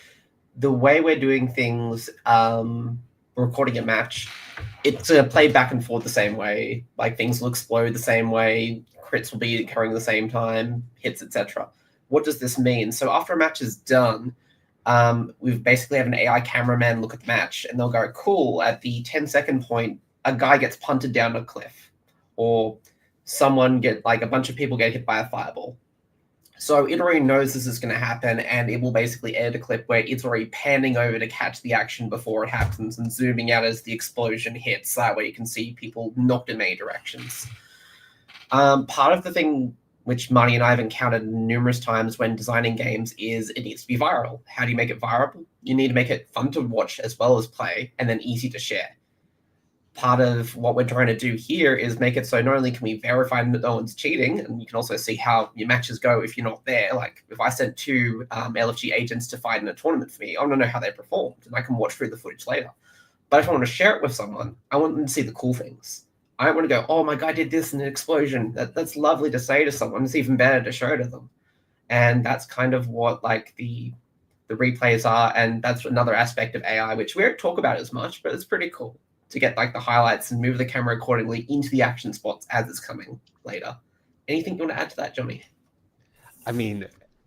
the way we're doing things, recording a match, it's played back and forth the same way. Like things will explode the same way, crits will be occurring the same time, hits, etc. What does this mean? So after a match is done, we basically have an AI cameraman look at the match, and they'll go, "Cool." At the 10-second point, a guy gets punted down a cliff, or a bunch of people get hit by a fireball. So it already knows this is going to happen, and it will basically edit a clip where it's already panning over to catch the action before it happens and zooming out as the explosion hits. That way you can see people knocked in many directions. Part of the thing which Marty and I have encountered numerous times when designing games is it needs to be viral. How do you make it viral? You need to make it fun to watch as well as play, and then easy to share. Part of what we're trying to do here is make it so not only can we verify that no one's cheating, and you can also see how your matches go if you're not there. Like if I sent two LFG agents to fight in a tournament for me, I want to know how they performed, and I can watch through the footage later. But if I want to share it with someone, I want them to see the cool things. I don't want to go, "Oh, my guy did this in an explosion." That's lovely to say to someone. It's even better to show to them. And that's kind of what like the replays are, and that's another aspect of AI, which we don't talk about as much, but it's pretty cool to get like the highlights and move the camera accordingly into the action spots as it's coming later. Anything you want to add to that, Johnny? I mean,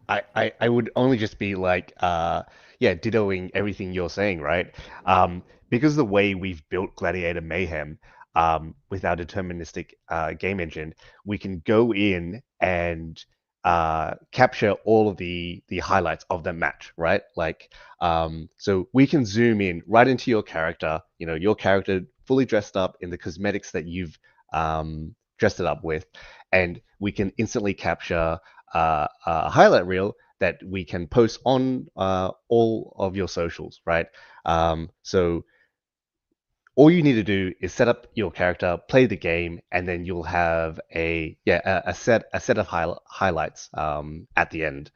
I would only just be like, yeah, dittoing everything you're saying, right? Because the way we've built Gladiator Mayhem, with our deterministic game engine, we can go in and capture all of the highlights of the match, right? Like, so we can zoom in right into your character, your character fully dressed up in the cosmetics that you've dressed it up with, and we can instantly capture a highlight reel that we can post on all of your socials, right? So all you need to do is set up your character, play the game, and then you'll have a set of highlights at the end,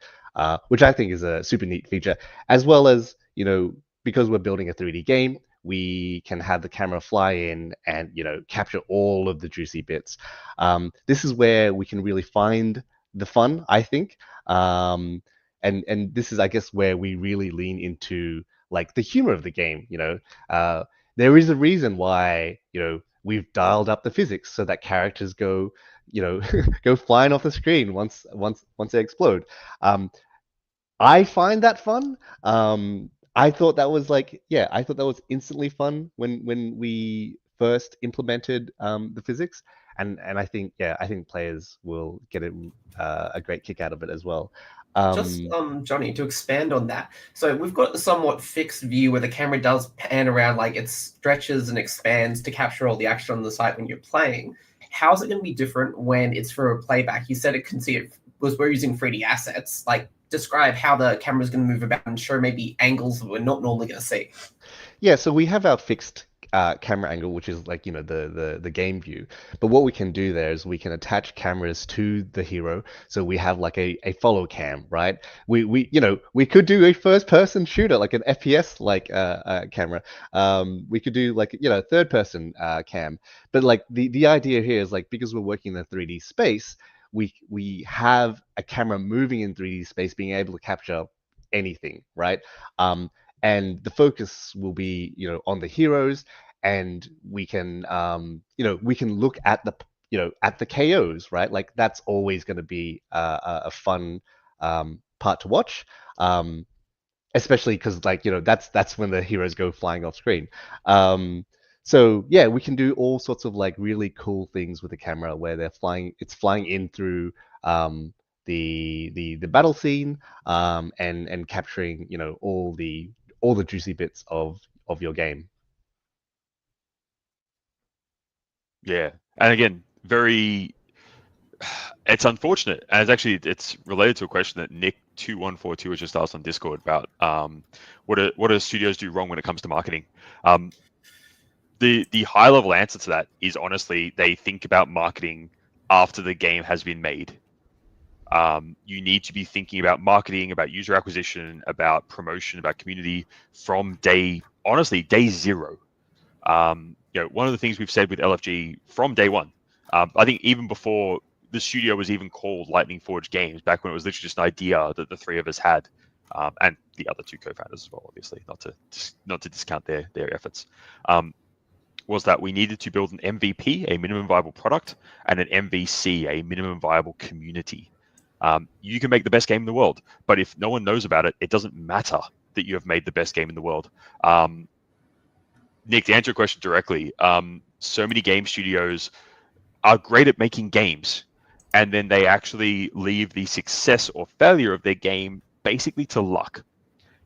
which I think is a super neat feature. As well as because we're building a 3D game, we can have the camera fly in and capture all of the juicy bits. This is where we can really find the fun, I think, and this is, I guess, where we really lean into like the humor of the game. There is a reason why we've dialed up the physics so that characters go go flying off the screen once they explode. I find that fun. I thought that was I thought that was instantly fun when we first implemented the physics, and I think players will get a great kick out of it as well. Just Johnny, to expand on that. So we've got a somewhat fixed view where the camera does pan around, like it stretches and expands to capture all the action on the site when you're playing. How's it going to be different when it's for a playback? You said it can see it was we're using 3D assets. Like, describe how the camera's going to move about and show maybe angles that we're not normally going to see. Yeah, so we have our fixed camera angle, which is like the game view. But what we can do there is we can attach cameras to the hero, so we have like a follow cam, right? We could do a first person shooter, like an FPS like camera. We could do like third person cam. But like the idea here is like, because we're working in a 3D space, we have a camera moving in 3D space, being able to capture anything, right? And the focus will be on the heroes, and we can we can look at the at the KOs, right? Like, that's always going to be a fun part to watch, especially because like that's when the heroes go flying off screen. So yeah, we can do all sorts of like really cool things with the camera where it's flying in through the battle scene, and capturing all the juicy bits of your game. Yeah, and again, it's unfortunate, and it's related to a question that Nick2142 was just asked on Discord about what do studios do wrong when it comes to marketing. The high level answer to that is, honestly, they think about marketing after the game has been made. You need to be thinking about marketing, about user acquisition, about promotion, about community from day zero. One of the things we've said with LFG from day one, I think even before the studio was even called Lightning Forge Games, back when it was literally just an idea that the three of us had, and the other two co-founders as well, obviously, not to discount their efforts, was that we needed to build an MVP, a minimum viable product, and an MVC, a minimum viable community. You can make the best game in the world, but if no one knows about it, it doesn't matter that you have made the best game in the world. Nick, to answer your question directly, so many game studios are great at making games, and then they actually leave the success or failure of their game basically to luck.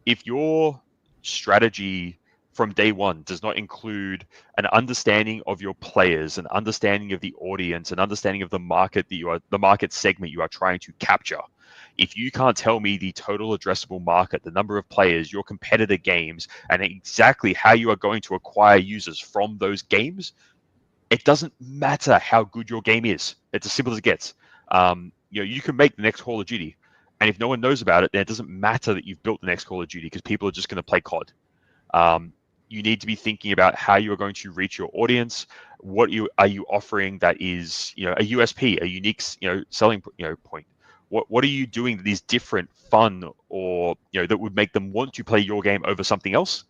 If your strategy from day one does not include an understanding of your players, an understanding of the audience, an understanding of the market the market segment you are trying to capture, if you can't tell me the total addressable market, the number of players, your competitor games, and exactly how you are going to acquire users from those games, it doesn't matter how good your game is. It's as simple as it gets. You can make the next Call of Duty, and if no one knows about it, then it doesn't matter that you've built the next Call of Duty, because people are just going to play COD. You need to be thinking about how you are going to reach your audience. What are you offering that is a USP, a unique selling point? What are you doing that is different, fun, or that would make them want to play your game over something else?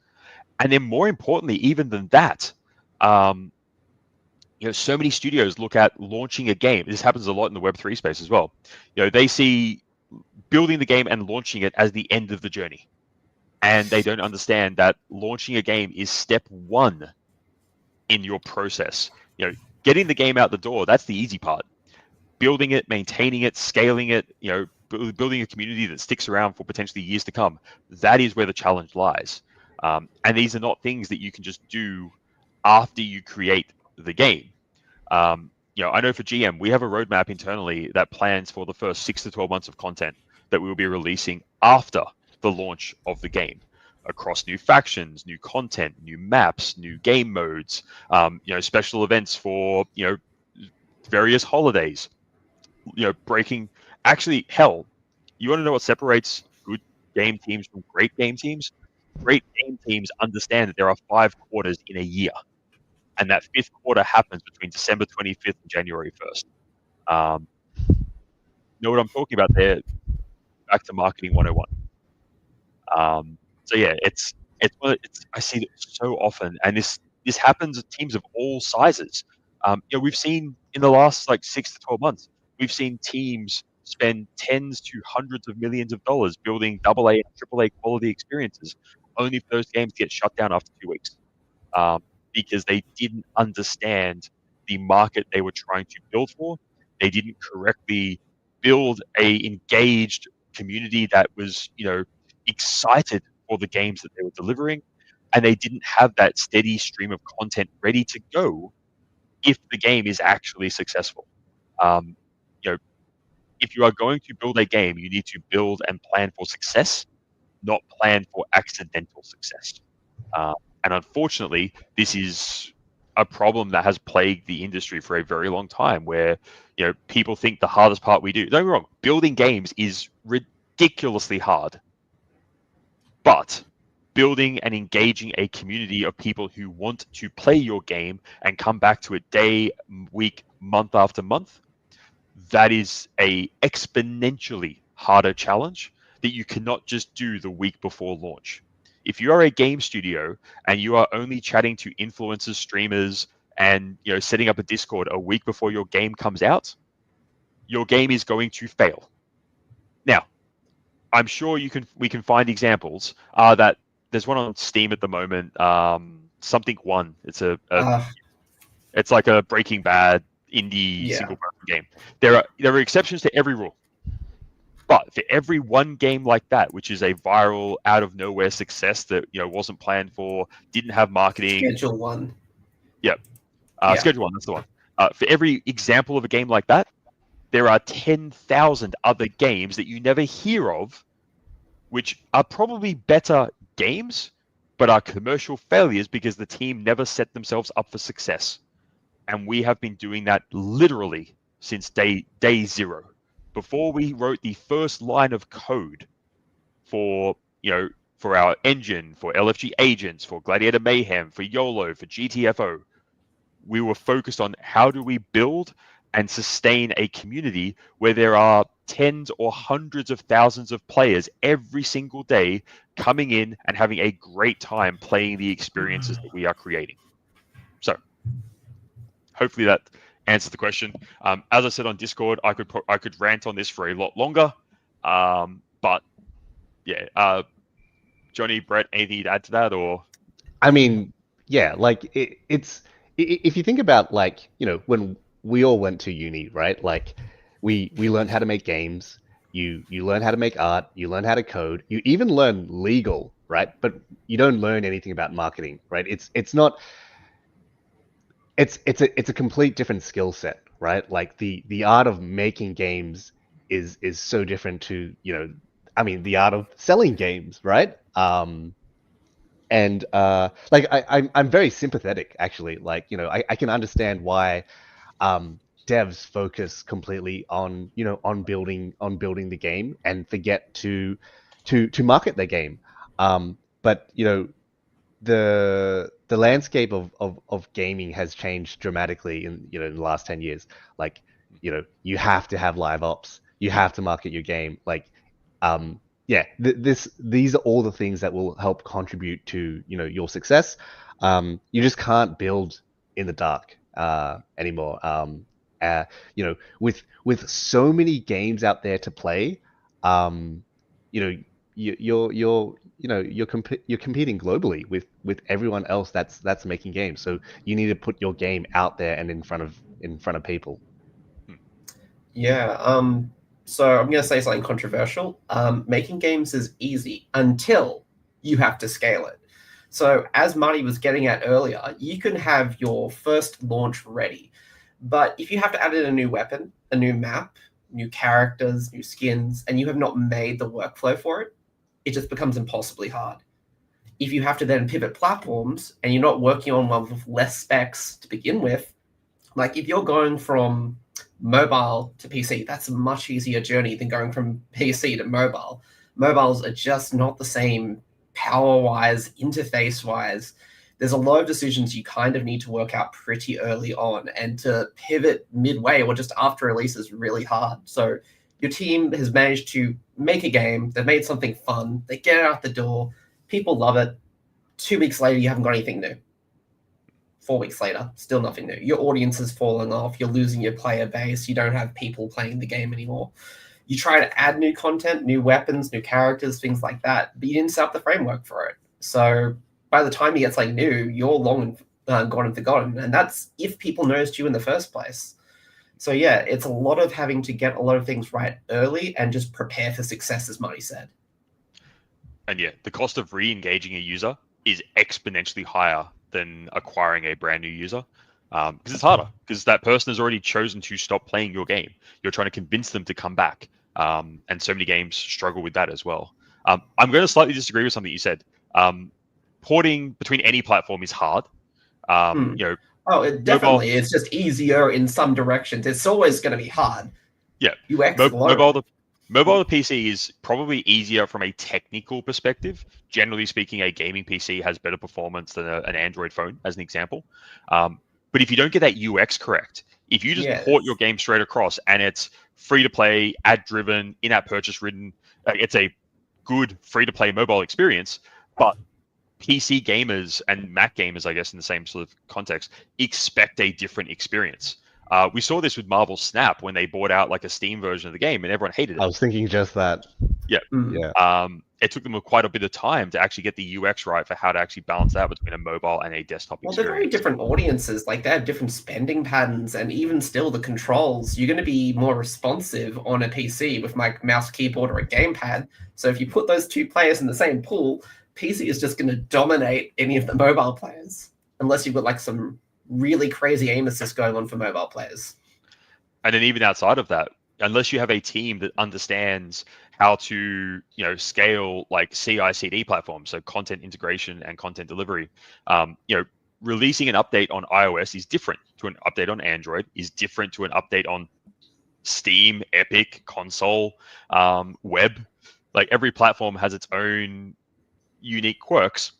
And then, more importantly, even than that, so many studios look at launching a game. This happens a lot in the Web3 space as well. They see building the game and launching it as the end of the journey. And they don't understand that launching a game is step one in your process. You know, getting the game out the door, that's the easy part. Building it, maintaining it, scaling it, you know, building a community that sticks around for potentially years to come, that is where the challenge lies. And these are not things that you can just do after you create the game. You know, I know for GM, we have a roadmap internally that plans for the first 6 to 12 months of content that we will be releasing after the launch of the game, across new factions, new content, new maps, new game modes, you know, special events for, you know, various holidays, you know, breaking. Actually, hell, you want to know what separates good game teams from great game teams? Great game teams understand that there are 5 quarters in a year, and that 5th quarter happens between December 25th and January 1st. You know what I'm talking about there? Back to marketing 101. So yeah, it's I see it so often, and this happens at teams of all sizes. You know, we've seen in the last like 6 to 12 months, we've seen teams spend tens to hundreds of millions of dollars building AA and AAA quality experiences, only for those games to get shut down after 2 weeks, because they didn't understand the market they were trying to build for. They didn't correctly build a engaged community that was, you know, excited for the games that they were delivering, and they didn't have that steady stream of content ready to go if the game is actually successful. You know, if you are going to build a game, you need to build and plan for success, not plan for accidental success. And unfortunately, this is a problem that has plagued the industry for a very long time, where, you know, people think the hardest part we do. Don't get me wrong, building games is ridiculously hard. But building and engaging a community of people who want to play your game and come back to it day, week, month after month, that is a exponentially harder challenge that you cannot just do the week before launch. If you are a game studio and you are only chatting to influencers, streamers, and, you know, setting up a Discord a week before your game comes out, your game is going to fail. Now, I'm sure we can find examples that there's one on Steam at the moment. Something One. It's it's like a Breaking Bad indie single person game. There are exceptions to every rule, but for every one game like that, which is a viral, out of nowhere success that, you know, wasn't planned for, didn't have marketing. Schedule One. Yep. Schedule One. That's the one. For every example of a game like that, there are 10,000 other games that you never hear of, which are probably better games, but are commercial failures because the team never set themselves up for success. And we have been doing that literally since day zero. Before we wrote the first line of code for, you know, for our engine, for LFG agents, for Gladiator Mayhem, for YOLO, for GTFO, we were focused on how do we build and sustain a community where there are tens or hundreds of thousands of players every single day coming in and having a great time playing the experiences that we are creating. So hopefully that answers the question. As I said on Discord, I could rant on this for a lot longer, but yeah. Johnny, Brett, anything to add to that? Or I mean, yeah, like it's if you think about, like, you know, when we all went to uni, right? Like we learned how to make games. You learn how to make art. You learn how to code. You even learn legal, right? But you don't learn anything about marketing, right? It's not. It's a complete different skill set, right? Like the art of making games is so different to, you know, I mean, the art of selling games, right? And like I'm very sympathetic, actually. Like, you know, I can understand why devs focus completely on, you know, on building the game and forget to market their game. But, you know, the landscape of gaming has changed dramatically in, you know, in the last 10 years. Like, you know, you have to have live ops, you have to market your game. Like, yeah, these are all the things that will help contribute to, you know, your success. You just can't build in the dark anymore. You know, with so many games out there to play, you know, you're competing globally with everyone else that's making games. So you need to put your game out there and in front of people. Yeah. So I'm going to say something controversial. Making games is easy until you have to scale it. So as Marty was getting at earlier, you can have your first launch ready, but if you have to add in a new weapon, a new map, new characters, new skins, and you have not made the workflow for it, it just becomes impossibly hard. If you have to then pivot platforms and you're not working on one with less specs to begin with, like if you're going from mobile to PC, that's a much easier journey than going from PC to mobile. Mobiles are just not the same power-wise, interface-wise. There's a lot of decisions you kind of need to work out pretty early on, and to pivot midway or just after release is really hard. So your team has managed to make a game, they've made something fun, they get it out the door, people love it. 2 weeks later, you haven't got anything new. 4 weeks later, still nothing new. Your audience is falling off. You're losing your player base. You don't have people playing the game anymore. You try to add new content, new weapons, new characters, things like that, but you didn't set up the framework for it. So by the time you get something new, you're long and gone and forgotten. And that's if people noticed you in the first place. So yeah, it's a lot of having to get a lot of things right early and just prepare for success, as Marty said. And yeah, the cost of re-engaging a user is exponentially higher than acquiring a brand new user, because it's harder, because that person has already chosen to stop playing your game. You're trying to convince them to come back, and so many games struggle with that as well. I'm going to slightly disagree with something you said. Porting between any platform is hard. Oh, it definitely. It's just easier in some directions. It's always going to be hard. Yeah. UX Mobile to PC is probably easier from a technical perspective. Generally speaking, a gaming PC has better performance than an Android phone, as an example. But if you don't get that UX correct, if you just port your game straight across and it's free to play, ad driven, in-app purchase ridden, it's a good free to play mobile experience, but PC gamers and Mac gamers, I guess, in the same sort of context, expect a different experience. We saw this with Marvel Snap when they bought out like a Steam version of the game, and everyone hated it. I was thinking just that. Yeah. It took them quite a bit of time to actually get the UX right for how to actually balance that between a mobile and a desktop experience. They're very different audiences. Like, they have different spending patterns, and even still, the controls, you're going to be more responsive on a PC with like mouse, keyboard, or a gamepad. So if you put those two players in the same pool, PC is just going to dominate any of the mobile players, unless you've got like some really crazy aim assist going on for mobile players. And then even outside of that, unless you have a team that understands how to, scale like CI/CD platforms, so content integration and content delivery, releasing an update on iOS is different to an update on Android, is different to an update on Steam, Epic, console, web. Like, every platform has its own unique quirks.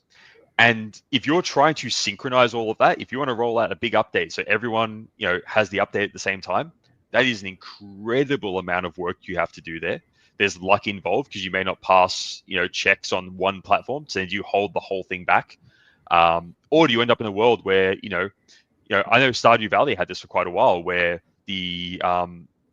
And if you're trying to synchronize all of that, if you want to roll out a big update so everyone, has the update at the same time, that is an incredible amount of work you have to do there. There's luck involved because you may not pass, checks on one platform, so you hold the whole thing back. Or do you end up in a world where, I know Stardew Valley had this for quite a while, where the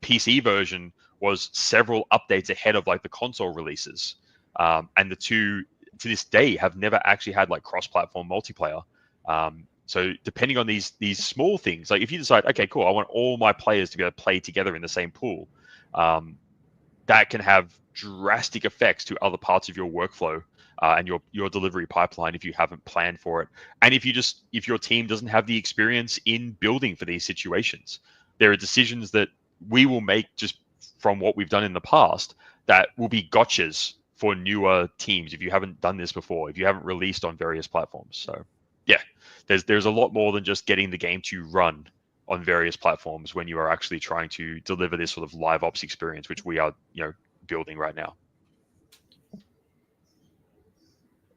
PC version was several updates ahead of like the console releases, and the two to this day have never actually had like cross-platform multiplayer. So depending on these small things, like if you decide, okay, cool, I want all my players to be able to play together in the same pool, that can have drastic effects to other parts of your workflow and your delivery pipeline if you haven't planned for it. And if your team doesn't have the experience in building for these situations, there are decisions that we will make just from what we've done in the past that will be gotchas for newer teams if you haven't done this before, if you haven't released on various platforms. So yeah, there's a lot more than just getting the game to run on various platforms when you are actually trying to deliver this sort of live ops experience, which we are, building right now.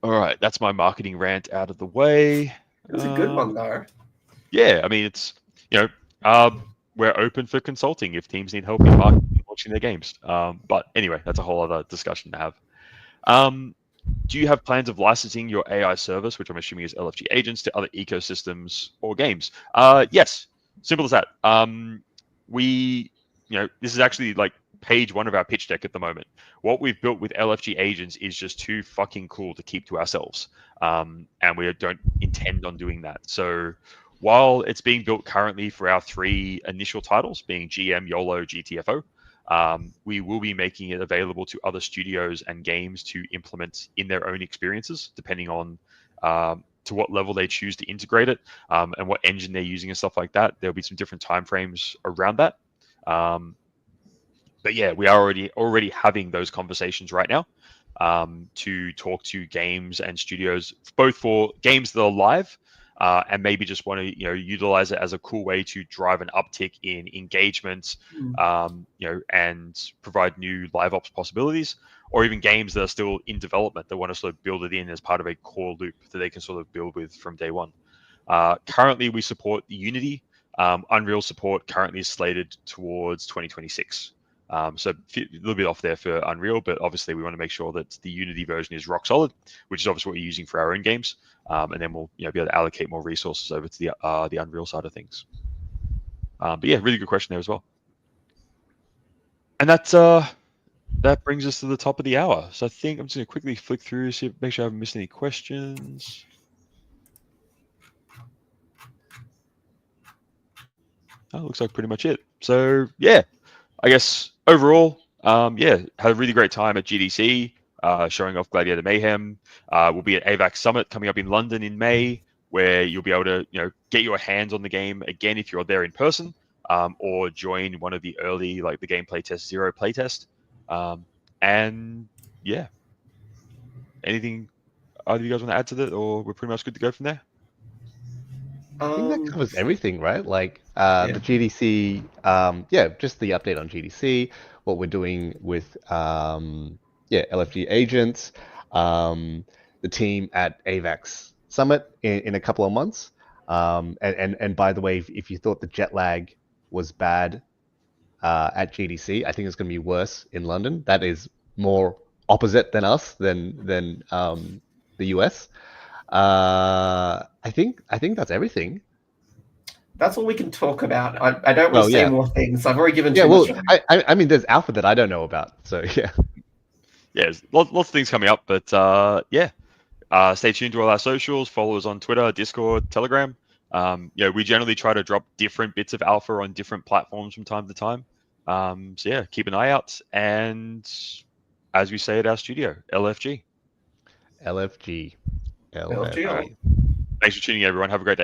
All right, that's my marketing rant out of the way. It was a good one, though. Yeah, I mean, it's, we're open for consulting if teams need help in marketing and launching their games. But anyway, that's a whole other discussion to have. Do you have plans of licensing your AI service, which I'm assuming is LFG agents, to other ecosystems or games? Yes, simple as that. This is actually like page 1 of our pitch deck at the moment. What we've built with LFG agents is just too fucking cool to keep to ourselves, and we don't intend on doing that. So while it's being built currently for our 3 initial titles, being GM, YOLO, GTFO, we will be making it available to other studios and games to implement in their own experiences, depending on to what level they choose to integrate it, and what engine they're using and stuff like that. There'll be some different timeframes around that. But yeah, we are already having those conversations right now, to talk to games and studios, both for games that are live, and maybe just want to utilize it as a cool way to drive an uptick in engagement, and provide new live ops possibilities, or even games that are still in development that want to sort of build it in as part of a core loop that they can sort of build with from day one. Currently, we support Unity. Unreal support currently is slated towards 2026. So a little bit off there for Unreal, but obviously we want to make sure that the Unity version is rock solid, which is obviously what we're using for our own games, and then we'll be able to allocate more resources over to the Unreal side of things. But yeah, really good question there as well. And that brings us to the top of the hour. So I think I'm just going to quickly flick through, make sure I haven't missed any questions. Oh, looks like pretty much it. So yeah, I guess overall, had a really great time at GDC, showing off Gladiator Mayhem. We'll be at AVAX Summit coming up in London in May, where you'll be able to get your hands on the game again if you're there in person, or join one of the early, like the Gameplay Test Zero playtest. And yeah, anything either of you guys want to add to that, or we're pretty much good to go from there? I think that covers everything, right? Like Yeah. the GDC, just the update on GDC, what we're doing with LFG agents, the team at AVAX Summit in a couple of months. And by the way, if you thought the jet lag was bad at GDC, I think it's going to be worse in London. That is more opposite than us than the US. I think that's everything. That's all we can talk about. I don't want to say more things. I've already given too much. I mean, there's alpha that I don't know about, so yeah. Yeah, there's lots of things coming up, but stay tuned to all our socials. Follow us on Twitter, Discord, Telegram. We generally try to drop different bits of alpha on different platforms from time to time. So yeah, keep an eye out. And as we say at our studio, LFG. LFG. LFG. Thanks for tuning in, everyone. Have a great day.